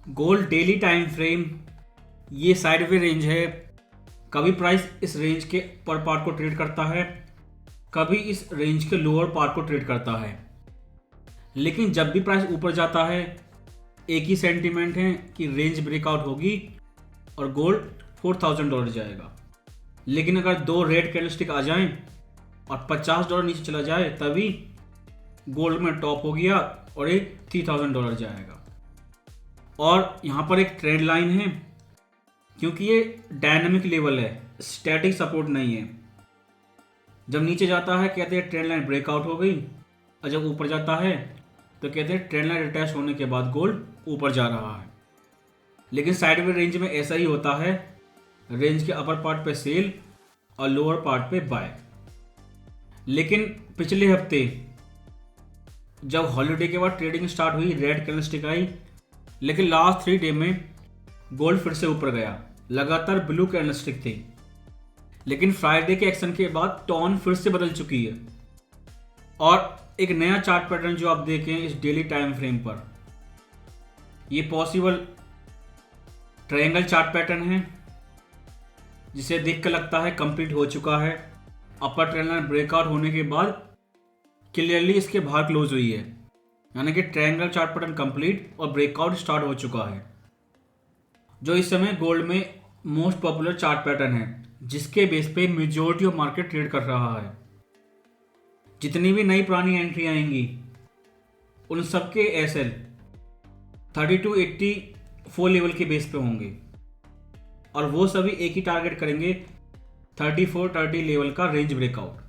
Gold daily time frame, ये sideway range है। कभी प्राइस इस रेंज के पर पार्ट को ट्रेड करता है, कभी इस रेंज के लोअर पार्ट को ट्रेड करता है। लेकिन जब भी प्राइस ऊपर जाता है, एक ही सेंटीमेंट है कि रेंज ब्रेकआउट होगी और गोल्ड $4,000 जाएगा। लेकिन अगर दो रेड कैंडलस्टिक आ जाएं और $50 नीचे चला जाए, तभी गोल्ड में टॉप हो गया और ये $3,000 जाएगा। और यहाँ पर एक ट्रेंड लाइन है, क्योंकि ये डायनामिक लेवल है, स्टैटिक सपोर्ट नहीं है। जब नीचे जाता है कहते हैं ट्रेंड लाइन ब्रेकआउट हो गई, और जब ऊपर जाता है तो कहते हैं ट्रेंड लाइन रिटेस्ट होने के बाद गोल्ड ऊपर जा रहा है। लेकिन साइडवे रेंज में ऐसा ही होता है, रेंज के अपर पार्ट पे सेल और लोअर पार्ट पे बाय। लेकिन पिछले हफ्ते जब हॉलीडे के बाद ट्रेडिंग स्टार्ट हुई, रेड कैंडलस्टिक आई, लेकिन लास्ट 3 डे में गोल्ड फिर से ऊपर गया। लगातार ब्लू कैंडलस्टिक थी, लेकिन फ्राइडे के एक्शन के बाद टोन फिर से बदल चुकी है। और एक नया चार्ट पैटर्न जो आप देखें इस डेली टाइम फ्रेम पर, ये पॉसिबल ट्रायंगल चार्ट पैटर्न है, जिसे देख कर लगता है कंप्लीट हो चुका है। अपर ट्रेंड लाइन ब्रेकआउट होने के बाद क्लियरली इसके बाहर क्लोज हुई है, यानी कि ट्रायंगल चार्ट पैटर्न कंप्लीट और ब्रेकआउट स्टार्ट हो चुका है, जो इस समय गोल्ड में मोस्ट पॉपुलर चार्ट पैटर्न है, जिसके बेस पे मेजॉरिटी ऑफ मार्केट ट्रेड कर रहा है। जितनी भी नई पुरानी एंट्री आएंगी उन सबके एसएल 3284 लेवल के बेस पे होंगे, और वो सभी एक ही टारगेट करेंगे 3430 लेवल का रेंज ब्रेकआउट।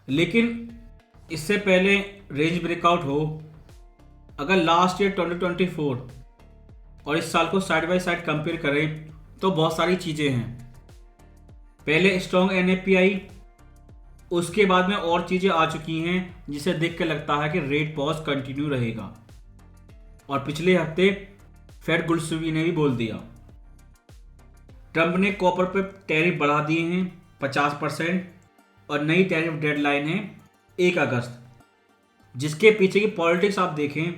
लेकिन इससे पहले रेंज ब्रेकआउट हो, अगर लास्ट ईयर 2024 और इस साल को साइड बाय साइड कंपेयर करें तो बहुत सारी चीज़ें हैं। पहले स्ट्रॉन्ग एनएफपी आई, उसके बाद में और चीज़ें आ चुकी हैं, जिसे देख के लगता है कि रेट पॉज कंटिन्यू रहेगा। और पिछले हफ्ते फेड गुलसुवी ने भी बोल दिया। ट्रंप ने कॉपर पे टैरिफ बढ़ा दिए हैं 50%, और नई टैरिफ डेडलाइन है 1 अगस्त। जिसके पीछे की पॉलिटिक्स आप देखें,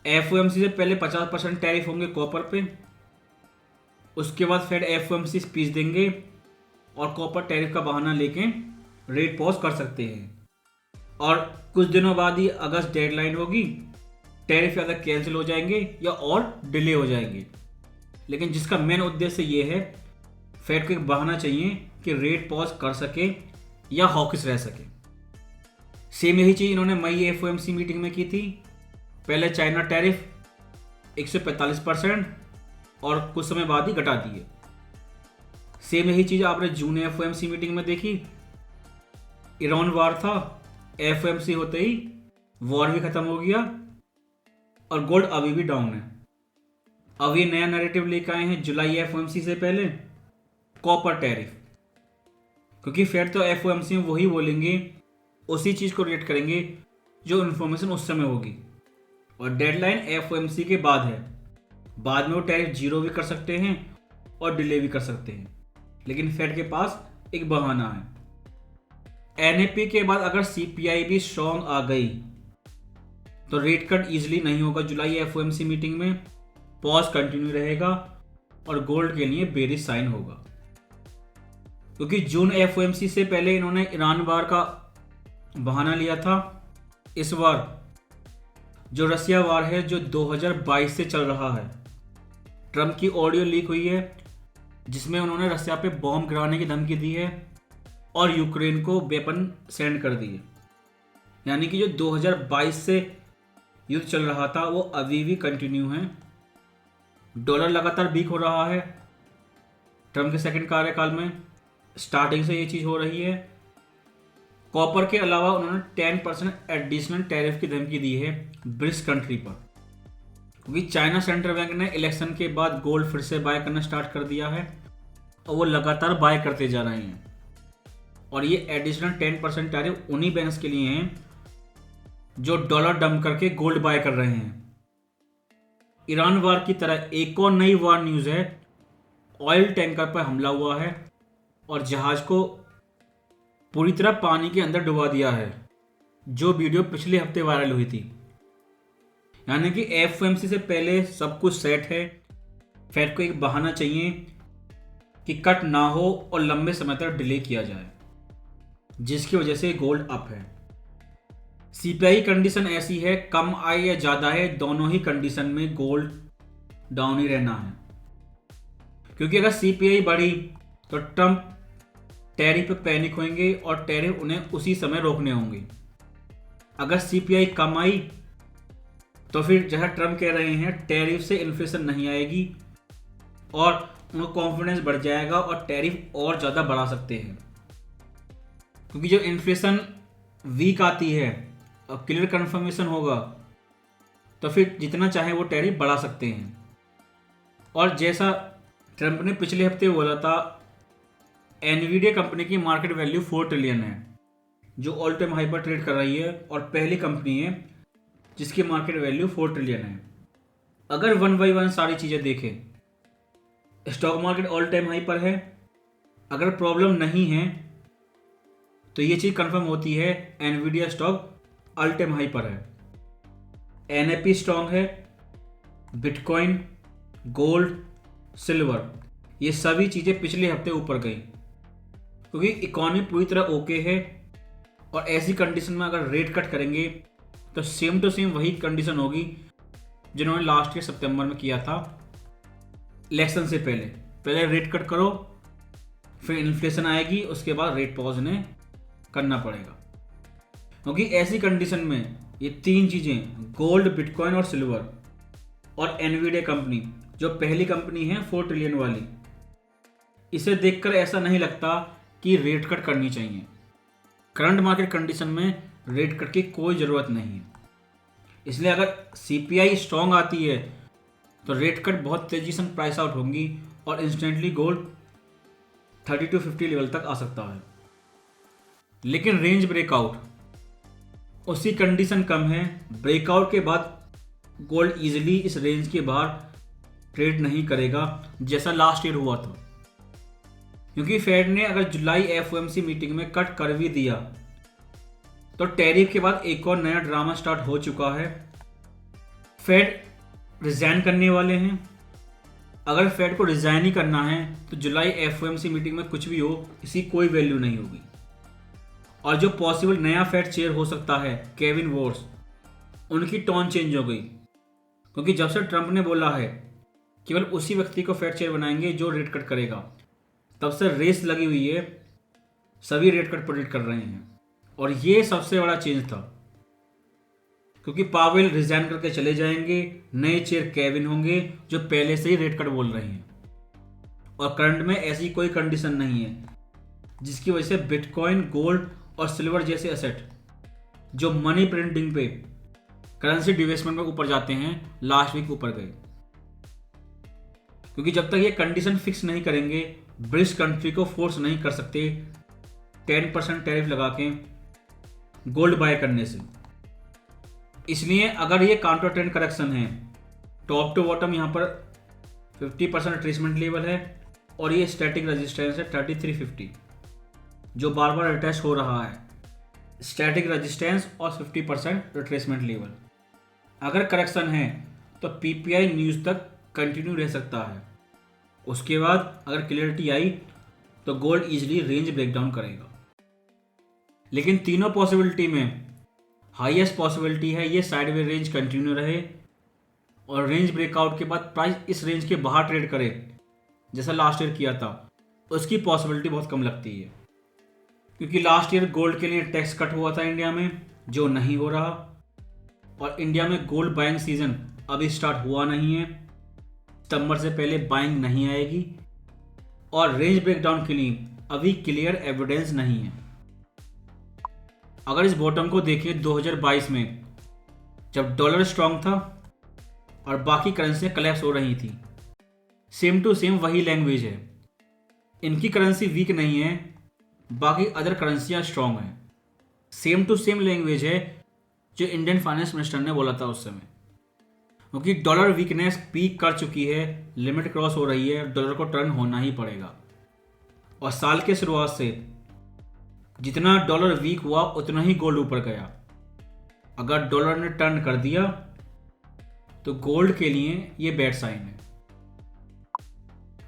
एफओएमसी से पहले 50% टैरिफ होंगे कॉपर पे, उसके बाद फेड एफओएमसी स्पीच देंगे और कॉपर टैरिफ का बहाना लेके रेट पॉज कर सकते हैं। और कुछ दिनों बाद ही अगस्त डेडलाइन होगी, टैरिफ या तो कैंसिल हो जाएंगे या और डिले हो जाएंगे। लेकिन जिसका मेन उद्देश्य ये है, फेड को एक बहाना चाहिए कि रेट पॉज कर सके या हॉकिश रह सके। सेम यही चीज़ इन्होंने मई एफओएमसी मीटिंग में की थी। पहले चाइना टैरिफ 145% और कुछ समय बाद ही घटा दिए। सेम यही चीज़ आपने जून एफओएमसी मीटिंग में देखी। ईरान वार था, एफओएमसी होते ही वॉर भी खत्म हो गया और गोल्ड अभी भी डाउन है। अब ये नया नैरेटिव लेकर आए हैं जुलाई एफओएमसी से पहले, कॉपर टैरिफ, क्योंकि फिर तो एफओएमसी में वही बोलेंगे, उसी चीज़ को रेट करेंगे जो इन्फॉर्मेशन उस समय होगी। और डेडलाइन एफओएमसी के बाद है, बाद में वो टैरिफ जीरो भी कर सकते हैं और डिले भी कर सकते हैं। लेकिन फेड के पास एक बहाना है। एनएपी के बाद अगर सीपीआई भी स्ट्रॉन्ग आ गई तो रेट कट इजीली नहीं होगा जुलाई एफओएमसी मीटिंग में, पॉज कंटिन्यू रहेगा और गोल्ड के लिए बेरिश साइन होगा। क्योंकि जून एफओएमसी से पहले इन्होंने ईरान वार का बहाना लिया था। इस बार जो रसिया वार है, जो 2022 से चल रहा है, ट्रंप की ऑडियो लीक हुई है जिसमें उन्होंने रसिया पे बॉम्ब गिराने की धमकी दी है और यूक्रेन को वेपन सेंड कर दिए। यानी कि जो 2022 से युद्ध चल रहा था वो अभी भी कंटिन्यू है। डॉलर लगातार वीक हो रहा है। ट्रंप के सेकंड कार्यकाल में स्टार्टिंग से ये चीज़ हो रही है। कॉपर के अलावा उन्होंने 10% एडिशनल टैरिफ की धमकी दी है ब्रिक्स कंट्री पर, क्योंकि चाइना सेंट्रल बैंक ने इलेक्शन के बाद गोल्ड फिर से बाय करना स्टार्ट कर दिया है और वो लगातार बाय करते जा रहे हैं। और ये एडिशनल 10% टैरिफ उन्हीं बैंक्स के लिए हैं जो डॉलर डंप करके गोल्ड बाय कर रहे हैं। ईरान वार की तरह एक और नई वार न्यूज़ है। ऑयल टैंकर पर हमला हुआ है और जहाज को पूरी तरह पानी के अंदर डुबा दिया है, जो वीडियो पिछले हफ्ते वायरल हुई थी। यानी कि एफओएमसी से पहले सब कुछ सेट है। फेड को एक बहाना चाहिए कि कट ना हो और लंबे समय तक डिले किया जाए, जिसकी वजह से गोल्ड अप है। सीपीआई कंडीशन ऐसी है, कम आए या ज़्यादा है, दोनों ही कंडीशन में गोल्ड डाउन ही रहना है। क्योंकि अगर सीपीआई बढ़ी तो ट्रंप टैरिफ पे पैनिक होंगे और टैरिफ उन्हें उसी समय रोकने होंगे। अगर सीपीआई कम आई तो फिर जैसा ट्रंप कह रहे हैं, टैरिफ से इन्फ्लेशन नहीं आएगी और उनका कॉन्फिडेंस बढ़ जाएगा और टैरिफ और ज़्यादा बढ़ा सकते हैं। क्योंकि जब इन्फ्लेशन वीक आती है और क्लियर कन्फर्मेशन होगा तो फिर जितना चाहे वो टैरिफ बढ़ा सकते हैं। और जैसा ट्रंप ने पिछले हफ्ते बोला था, एनवीडिया कंपनी की मार्केट वैल्यू 4 ट्रिलियन है, जो ऑल टाइम हाई पर ट्रेड कर रही है और पहली कंपनी है जिसकी मार्केट वैल्यू 4 ट्रिलियन है। अगर वन बाई वन सारी चीज़ें देखें, stock market all time high पर है। अगर प्रॉब्लम नहीं है तो ये चीज़ कंफर्म होती है, Nvidia stock all time high पर है, एनएपी स्ट्रॉन्ग है, बिटकॉइन, गोल्ड, सिल्वर, ये सभी चीज़ें पिछले हफ्ते ऊपर गई क्योंकि इकॉनमी पूरी तरह ओके है। और ऐसी कंडीशन में अगर रेट कट करेंगे तो सेम टू सेम वही कंडीशन होगी जिन्होंने लास्ट ईयर सितंबर में किया था इलेक्शन से पहले। पहले रेट कट करो, फिर इन्फ्लेशन आएगी, उसके बाद रेट पॉज ने करना पड़ेगा। क्योंकि ऐसी कंडीशन में ये तीन चीज़ें, गोल्ड, बिटकॉइन और सिल्वर और एनवीडिया कंपनी जो पहली कंपनी है 4 ट्रिलियन वाली, इसे देखकर ऐसा नहीं लगता कि रेट कट करनी चाहिए। करंट मार्केट कंडीशन में रेट कट की कोई ज़रूरत नहीं है। इसलिए अगर सीपीआई स्ट्रॉन्ग आती है तो रेट कट बहुत तेज़ी से प्राइस आउट होंगी और इंस्टेंटली गोल्ड 30 to 50 लेवल तक आ सकता है। लेकिन रेंज ब्रेकआउट उसकी कंडीशन कम है। ब्रेकआउट के बाद गोल्ड इजीली इस रेंज के बाहर ट्रेड नहीं करेगा जैसा लास्ट ईयर हुआ था। क्योंकि फेड ने अगर जुलाई एफओएमसी मीटिंग में कट कर भी दिया तो टैरिफ के बाद एक और नया ड्रामा स्टार्ट हो चुका है। फेड रिजाइन करने वाले हैं। अगर फेड को रिजाइन ही करना है तो जुलाई एफओएमसी मीटिंग में कुछ भी हो, इसकी कोई वैल्यू नहीं होगी। और जो पॉसिबल नया फेड चेयर हो सकता है, केविन वॉर्स, उनकी टोन चेंज हो गई। क्योंकि जब से ट्रंप ने बोला है केवल उसी व्यक्ति को फेड चेयर बनाएंगे जो रेट कट करेगा, तब से रेस लगी हुई है, सभी रेट कट प्रेडिक्ट कर रहे हैं। और ये सबसे बड़ा चेंज था क्योंकि पावेल रिजाइन करके चले जाएंगे, नए चेयर केविन होंगे जो पहले से ही रेट कट बोल रहे हैं। और करंट में ऐसी कोई कंडीशन नहीं है जिसकी वजह से बिटकॉइन, गोल्ड और सिल्वर जैसे एसेट जो मनी प्रिंटिंग पे, करेंसी डिवेस्टमेंट में ऊपर जाते हैं, लास्ट वीक ऊपर गए। क्योंकि जब तक ये कंडीशन फिक्स नहीं करेंगे, ब्रिक्स कंट्री को फोर्स नहीं कर सकते 10% टैरिफ लगा के गोल्ड बाय करने से। इसलिए अगर ये काउंटर ट्रेंड करेक्शन है, टॉप टू बॉटम यहाँ पर 50% रिट्रेसमेंट लेवल है और ये स्टैटिक रेजिस्टेंस है 3350 जो बार बार अटैच हो रहा है। स्टैटिक रेजिस्टेंस और 50% रिट्रेसमेंट लेवल। अगर करेक्शन है तो पीपीआई न्यूज़ तक कंटिन्यू रह सकता है। उसके बाद अगर क्लियरिटी आई तो गोल्ड इजीली रेंज ब्रेकडाउन करेगा। लेकिन तीनों पॉसिबिलिटी में हाईएस्ट पॉसिबिलिटी है ये साइडवे रेंज कंटिन्यू रहे और रेंज ब्रेकआउट के बाद प्राइस इस रेंज के बाहर ट्रेड करे जैसा लास्ट ईयर किया था। उसकी पॉसिबिलिटी बहुत कम लगती है क्योंकि लास्ट ईयर गोल्ड के लिए टैक्स कट हुआ था इंडिया में, जो नहीं हो रहा। और इंडिया में गोल्ड बाइंग सीजन अभी स्टार्ट हुआ नहीं है, सितंबर से पहले बाइंग नहीं आएगी और रेंज ब्रेकडाउन के लिए अभी क्लियर एविडेंस नहीं है। अगर इस बॉटम को देखें 2022 में जब डॉलर स्ट्रांग था और बाकी करेंसियाँ कलेप्स हो रही थी, सेम टू सेम वही लैंग्वेज है। इनकी करेंसी वीक नहीं है, बाकी अदर करेंसियाँ स्ट्रांग हैं। सेम टू सेम लैंग्वेज है जो इंडियन फाइनेंस मिनिस्टर ने बोला था उस समय। क्योंकि डॉलर वीकनेस पीक कर चुकी है, लिमिट क्रॉस हो रही है, डॉलर को टर्न होना ही पड़ेगा। और साल के शुरुआत से जितना डॉलर वीक हुआ उतना ही गोल्ड ऊपर गया। अगर डॉलर ने टर्न कर दिया तो गोल्ड के लिए ये बैड साइन है।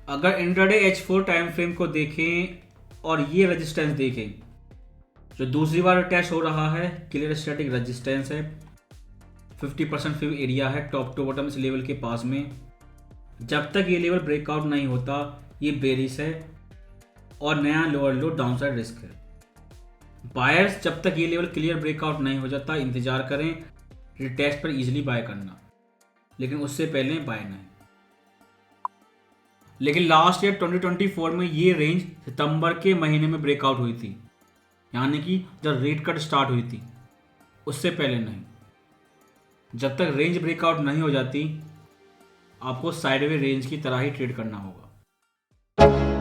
अगर इंट्राडे H4 टाइम फ्रेम को देखें और ये रेजिस्टेंस देखें, जो दूसरी बार टेस्ट हो रहा है, क्लियर स्टैटिक रेजिस्टेंस है, 50% फिव एरिया है टॉप टू बॉटम इस लेवल के पास में। जब तक ये लेवल ब्रेकआउट नहीं होता ये बेरिश है और नया लोअर लो डाउन साइड रिस्क है। बायर्स जब तक ये लेवल क्लियर ब्रेकआउट नहीं हो जाता इंतजार करें रिटेस्ट पर इजीली बाय करना, लेकिन उससे पहले बाय नहीं। लेकिन लास्ट ईयर 2024 में ये रेंज सितंबर के महीने में ब्रेकआउट हुई थी, यानी कि जब रेट कट स्टार्ट हुई थी, उससे पहले नहीं। जब तक रेंज ब्रेकआउट नहीं हो जाती आपको साइडवे रेंज की तरह ही ट्रेड करना होगा।